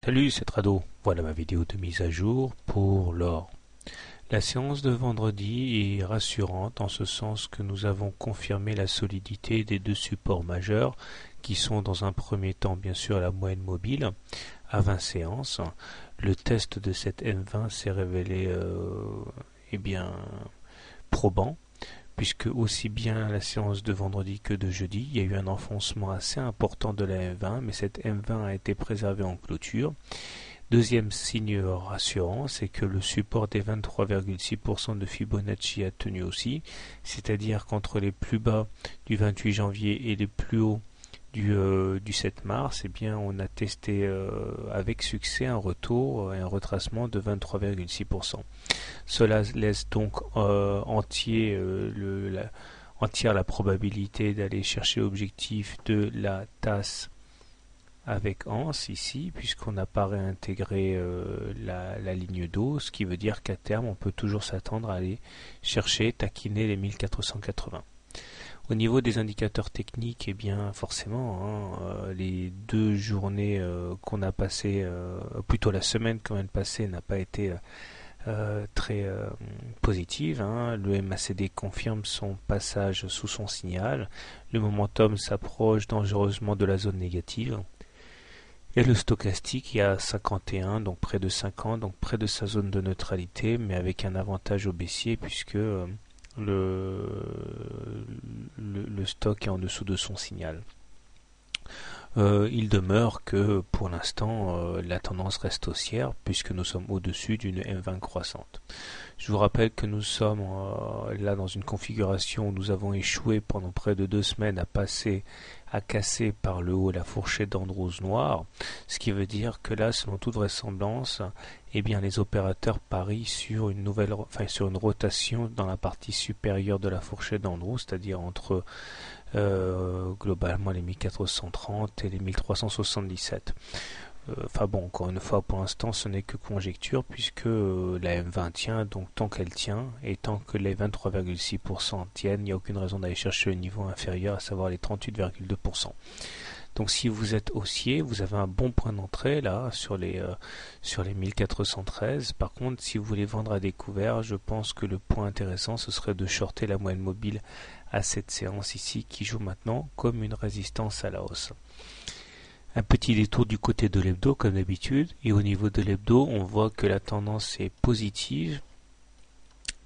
Salut, c'est Trado. Voilà ma vidéo de mise à jour pour l'or. La séance de vendredi est rassurante en ce sens que nous avons confirmé la solidité des deux supports majeurs qui sont dans un premier temps bien sûr la moyenne mobile à 20 séances. Le test de cette M20 s'est révélé probant, puisque aussi bien la séance de vendredi que de jeudi, il y a eu un enfoncement assez important de la M20, mais cette M20 a été préservée en clôture. Deuxième signe rassurant, c'est que le support des 23,6% de Fibonacci a tenu aussi, c'est-à-dire qu'entre les plus bas du 28 janvier et les plus hauts du 7 mars, eh bien, on a testé avec succès un retour et un retracement de 23,6%. Cela laisse donc entière la probabilité d'aller chercher l'objectif de la tasse avec anse ici, puisqu'on n'a pas réintégré la ligne d'eau, ce qui veut dire qu'à terme on peut toujours s'attendre à aller chercher, taquiner les 1480. Au niveau des indicateurs techniques, eh bien forcément, les deux journées qu'on a passées, plutôt la semaine qu'on vient de passer, n'a pas été très positive. Le MACD confirme son passage sous son signal. Le momentum s'approche dangereusement de la zone négative. Et le stochastique est à 51, donc près de 50, donc près de sa zone de neutralité, mais avec un avantage au baissier puisque le stock est en dessous de son signal. Il demeure que pour l'instant la tendance reste haussière puisque nous sommes au-dessus d'une M20 croissante. Je vous rappelle que nous sommes là dans une configuration où nous avons échoué pendant près de 2 semaines à casser par le haut la fourchette d'Andrews noire, ce qui veut dire que là, selon toute vraisemblance, eh bien les opérateurs parient sur une rotation dans la partie supérieure de la fourchette d'Andrews, c'est-à-dire entre globalement les 1430 et les 1377. Encore une fois, pour l'instant, ce n'est que conjecture, puisque la M20 tient, donc tant qu'elle tient, et tant que les 23,6% tiennent, il n'y a aucune raison d'aller chercher le niveau inférieur, à savoir les 38,2%. Donc si vous êtes haussier, vous avez un bon point d'entrée là sur les 1413. Par contre, si vous voulez vendre à découvert, je pense que le point intéressant ce serait de shorter la moyenne mobile à cette séance ici qui joue maintenant comme une résistance à la hausse. Un petit détour du côté de l'hebdo comme d'habitude, et au niveau de l'hebdo on voit que la tendance est positive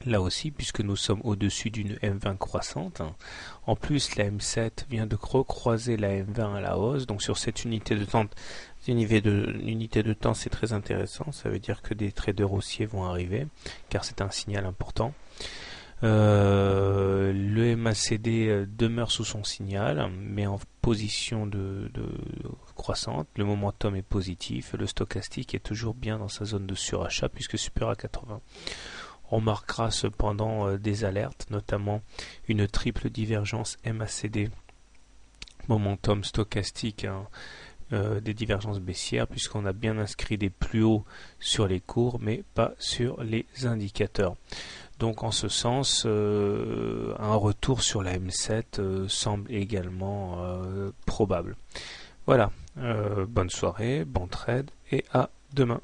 là aussi puisque nous sommes au-dessus d'une M20 croissante. En plus la M7 vient de recroiser la M20 à la hausse, donc sur cette unité de temps c'est très intéressant, ça veut dire que des traders haussiers vont arriver car c'est un signal important. Le MACD demeure sous son signal mais en position de croissante, le momentum est positif, le stochastique est toujours bien dans sa zone de surachat puisque supérieur à 80. On marquera cependant des alertes, notamment une triple divergence MACD momentum stochastique, des divergences baissières puisqu'on a bien inscrit des plus hauts sur les cours mais pas sur les indicateurs. Donc en ce sens, un retour sur la M7 semble également probable. Voilà, bonne soirée, bon trade et à demain.